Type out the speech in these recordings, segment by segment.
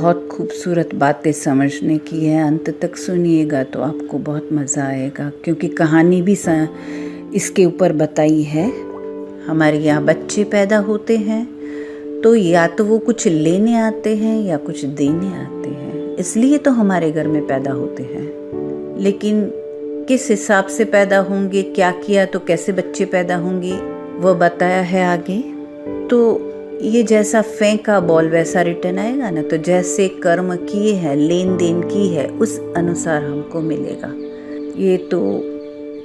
बहुत खूबसूरत बातें समझने की है। अंत तक सुनिएगा तो आपको बहुत मज़ा आएगा, क्योंकि कहानी भी इसके ऊपर बताई है। हमारे यहाँ बच्चे पैदा होते हैं तो या तो वो कुछ लेने आते हैं या कुछ देने आते हैं, इसलिए तो हमारे घर में पैदा होते हैं। लेकिन किस हिसाब से पैदा होंगे, क्या किया तो कैसे बच्चे पैदा होंगे, वो बताया है आगे। तो ये जैसा फेंका बॉल वैसा रिटर्न आएगा ना, तो जैसे कर्म किए हैं, लेन देन की है, उस अनुसार हमको मिलेगा। ये तो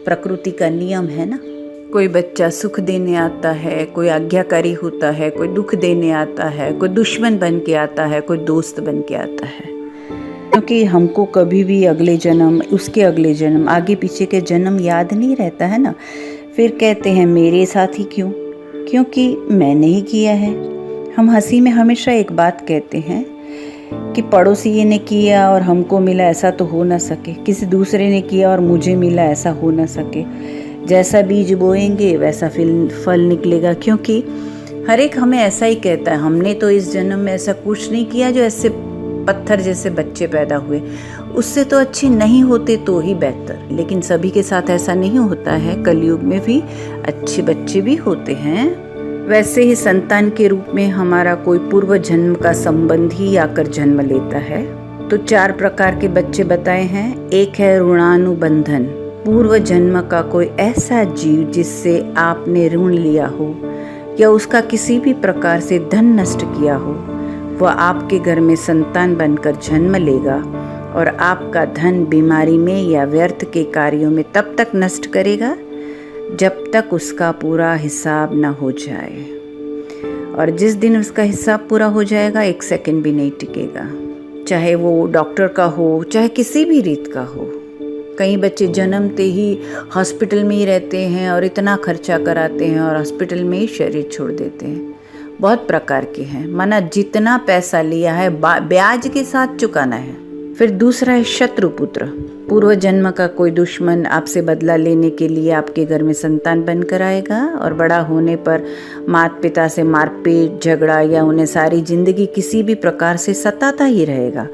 प्रकृति का नियम है ना। कोई बच्चा सुख देने आता है, कोई आज्ञाकारी होता है, कोई दुख देने आता है, कोई दुश्मन बन के आता है, कोई दोस्त बन के आता है। क्योंकि हमको कभी भी अगले जन्म, उसके अगले जन्म, आगे पीछे के जन्म याद नहीं रहता है ना। फिर कहते हैं मेरे साथ ही क्यों, क्योंकि मैंने ही किया है। हम हंसी में हमेशा एक बात कहते हैं कि पड़ोसी ने किया और हमको मिला, ऐसा तो हो ना सके। किसी दूसरे ने किया और मुझे मिला, ऐसा हो ना सके। जैसा बीज बोएंगे वैसा फल निकलेगा, क्योंकि हर एक हमें ऐसा ही कहता है, हमने तो इस जन्म में ऐसा कुछ नहीं किया जो ऐसे पत्थर जैसे बच्चे पैदा हुए, उससे तो अच्छे नहीं होते तो ही बेहतर। लेकिन सभी के साथ ऐसा नहीं होता है, कलयुग में भी अच्छे बच्चे भी होते हैं। वैसे ही संतान के रूप में हमारा कोई पूर्व जन्म का संबंधी आकर जन्म लेता है। तो 4 प्रकार के बच्चे बताए हैं। एक है ऋणानुबंधन, पूर्व जन्म का कोई ऐसा जीव जिससे आपने ऋण लिया हो या उसका किसी भी प्रकार से धन नष्ट किया हो, वह आपके घर में संतान बनकर जन्म लेगा और आपका धन बीमारी में या व्यर्थ के कार्यों में तब तक नष्ट करेगा जब तक उसका पूरा हिसाब न हो जाए। और जिस दिन उसका हिसाब पूरा हो जाएगा, 1 सेकंड भी नहीं टिकेगा, चाहे वो डॉक्टर का हो, चाहे किसी भी रीत का हो। कई बच्चे जन्मते ही हॉस्पिटल में ही रहते हैं और इतना खर्चा कराते हैं और हॉस्पिटल में ही शरीर छोड़ देते हैं। बहुत प्रकार के हैं, माना जितना पैसा लिया है ब्याज के साथ चुकाना है। फिर दूसरा है शत्रु पुत्र, पूर्व जन्म का कोई दुश्मन आपसे बदला लेने के लिए आपके घर में संतान बनकर आएगा और बड़ा होने पर माता पिता से मारपीट, झगड़ा या उन्हें सारी जिंदगी किसी भी प्रकार से सताता ही रहेगा।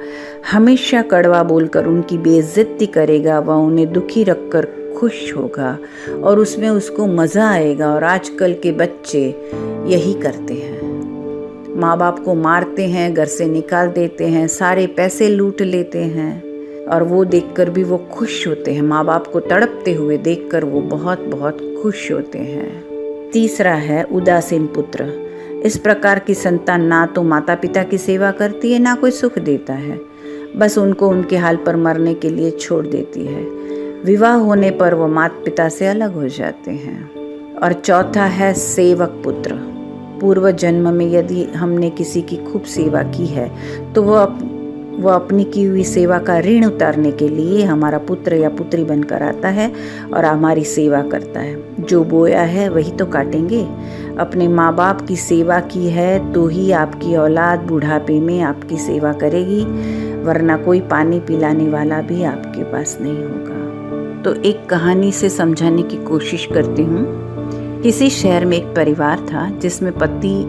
हमेशा कड़वा बोलकर उनकी बेइज्जती करेगा, वह उन्हें दुखी रखकर खुश होगा और उसमें उसको मज़ा आएगा। और आजकल के बच्चे यही करते हैं, माँ बाप को मारते हैं, घर से निकाल देते हैं, सारे पैसे लूट लेते हैं और वो देखकर भी वो खुश होते हैं। माँ बाप को तड़पते हुए देखकर वो बहुत बहुत खुश होते हैं। तीसरा है उदासीन पुत्र, इस प्रकार की संतान ना तो माता पिता की सेवा करती है, ना कोई सुख देता है, बस उनको उनके हाल पर मरने के लिए छोड़ देती है। विवाह होने पर वो माता पिता से अलग हो जाते हैं। और चौथा है सेवक पुत्र, पूर्व जन्म में यदि हमने किसी की खूब सेवा की है तो वो अपनी की हुई सेवा का ऋण उतारने के लिए हमारा पुत्र या पुत्री बनकर आता है और हमारी सेवा करता है। जो बोया है वही तो काटेंगे। अपने माँ बाप की सेवा की है तो ही आपकी औलाद बुढ़ापे में आपकी सेवा करेगी, वरना कोई पानी पिलाने वाला भी आपके पास नहीं होगा। तो एक कहानी से समझाने की कोशिश करती हूँ। किसी शहर में एक परिवार था जिसमें पति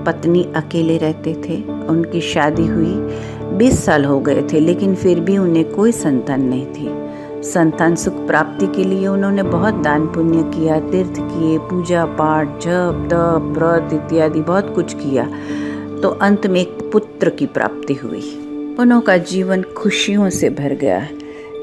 पत्नी अकेले रहते थे। उनकी शादी हुई 20 साल हो गए थे, लेकिन फिर भी उन्हें कोई संतान नहीं थी। संतान सुख प्राप्ति के लिए उन्होंने बहुत दान पुण्य किया, तीर्थ किए, पूजा पाठ, जप तप व्रत इत्यादि बहुत कुछ किया। तो अंत में एक पुत्र की प्राप्ति हुई। उनका जीवन खुशियों से भर गया,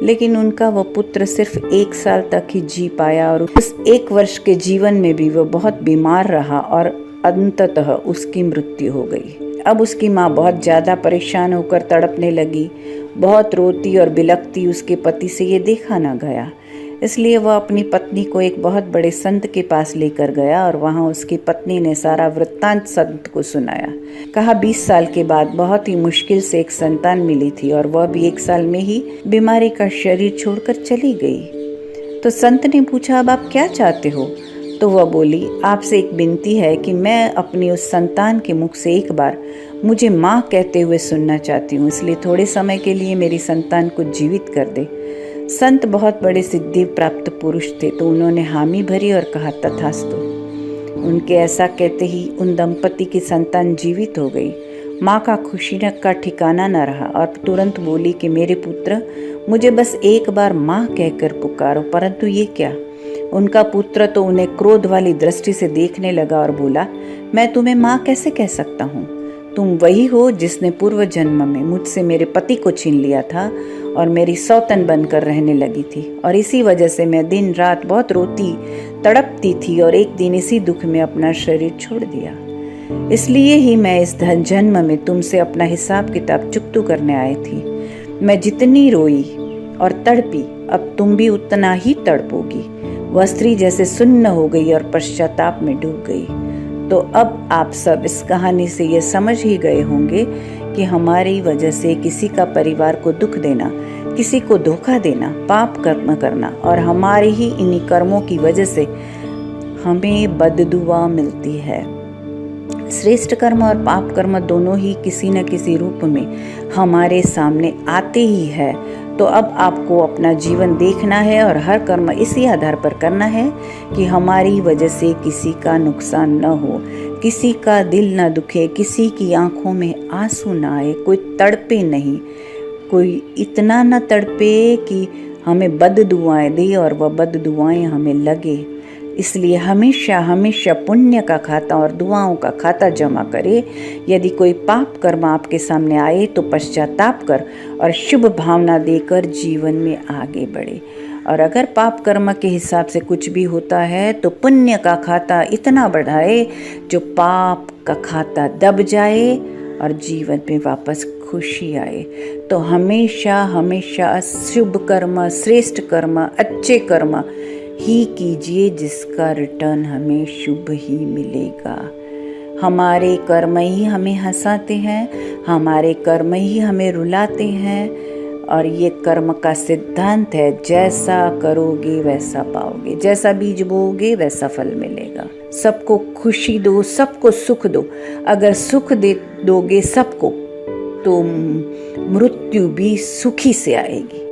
लेकिन उनका वो पुत्र सिर्फ 1 साल तक ही जी पाया और उस 1 वर्ष के जीवन में भी वो बहुत बीमार रहा और अंततः उसकी मृत्यु हो गई। अब उसकी माँ बहुत ज़्यादा परेशान होकर तड़पने लगी, बहुत रोती और बिलखती उसके पति से ये देखा ना गया। इसलिए वह अपनी पत्नी को एक बहुत बड़े संत के पास लेकर गया और वहाँ उसकी पत्नी ने सारा वृत्तांत संत को सुनाया। कहा 20 साल के बाद बहुत ही मुश्किल से एक संतान मिली थी और वह भी 1 साल में ही बीमारी का शरीर छोड़कर चली गई। तो संत ने पूछा, अब आप क्या चाहते हो? तो वह बोली, आपसे एक विनती है कि मैं अपनी उस संतान के मुख से एक बार मुझे माँ कहते हुए सुनना चाहती हूँ, इसलिए थोड़े समय के लिए मेरी संतान को जीवित कर दे। संत बहुत बड़े सिद्धि प्राप्त पुरुष थे, तो उन्होंने हामी भरी और कहा तथास्तु। उनके ऐसा कहते ही उन दंपति की संतान जीवित हो गई। माँ का खुशी का ठिकाना न रहा और तुरंत बोली कि मेरे पुत्र, मुझे बस एक बार माँ कहकर पुकारो। परंतु ये क्या? उनका पुत्र तो उन्हें क्रोध वाली दृष्टि से देखने लगा और बोला, मैं तुम्हें माँ कैसे कह सकता हूँ? तुम वही हो जिसने पूर्व जन्म में मुझसे मेरे पति को छीन लिया था और मेरी सौतन बनकर रहने लगी थी, और इसी वजह से मैं दिन रात बहुत रोती तड़पती थी और एक दिन इसी दुख में अपना शरीर छोड़ दिया। इसलिए ही मैं इस जन्म में तुमसे अपना हिसाब किताब चुकतू करने आई थी। मैं जितनी रोई और तड़पी, अब तुम भी उतना ही तड़पोगी। वह स्त्री जैसे सुन्न हो गई और पश्चाताप में डूब गई। तो अब आप सब इस कहानी से ये समझ ही गए होंगे कि हमारी वजह से किसी का परिवार को दुख देना, किसी को धोखा देना, पाप कर्म करना और हमारे ही इन्हीं कर्मों की वजह से हमें बददुआ मिलती है। श्रेष्ठ कर्म और पाप कर्म दोनों ही किसी न किसी रूप में हमारे सामने आते ही है। तो अब आपको अपना जीवन देखना है और हर कर्म इसी आधार पर करना है कि हमारी वजह से किसी का नुकसान न हो, किसी का दिल न दुखे, किसी की आंखों में आंसू न आए, कोई तड़पे नहीं, कोई इतना न तड़पे कि हमें बददुआएं दे और वह बददुआएं हमें लगे। इसलिए हमेशा हमेशा पुण्य का खाता और दुआओं का खाता जमा करे। यदि कोई पाप कर्म आपके सामने आए तो पश्चाताप कर और शुभ भावना देकर जीवन में आगे बढ़े। और अगर पाप कर्म के हिसाब से कुछ भी होता है तो पुण्य का खाता इतना बढ़ाए जो पाप का खाता दब जाए और जीवन में वापस खुशी आए। तो हमेशा हमेशा शुभ कर्म, श्रेष्ठ कर्म, अच्छे कर्म ही कीजिए जिसका रिटर्न हमें शुभ ही मिलेगा। हमारे कर्म ही हमें हंसाते हैं, हमारे कर्म ही हमें रुलाते हैं, और ये कर्म का सिद्धांत है, जैसा करोगे वैसा पाओगे, जैसा बीज बोओगे वैसा फल मिलेगा। सबको खुशी दो, सबको सुख दो। अगर सुख दे दोगे सबको तो मृत्यु भी सुखी से आएगी।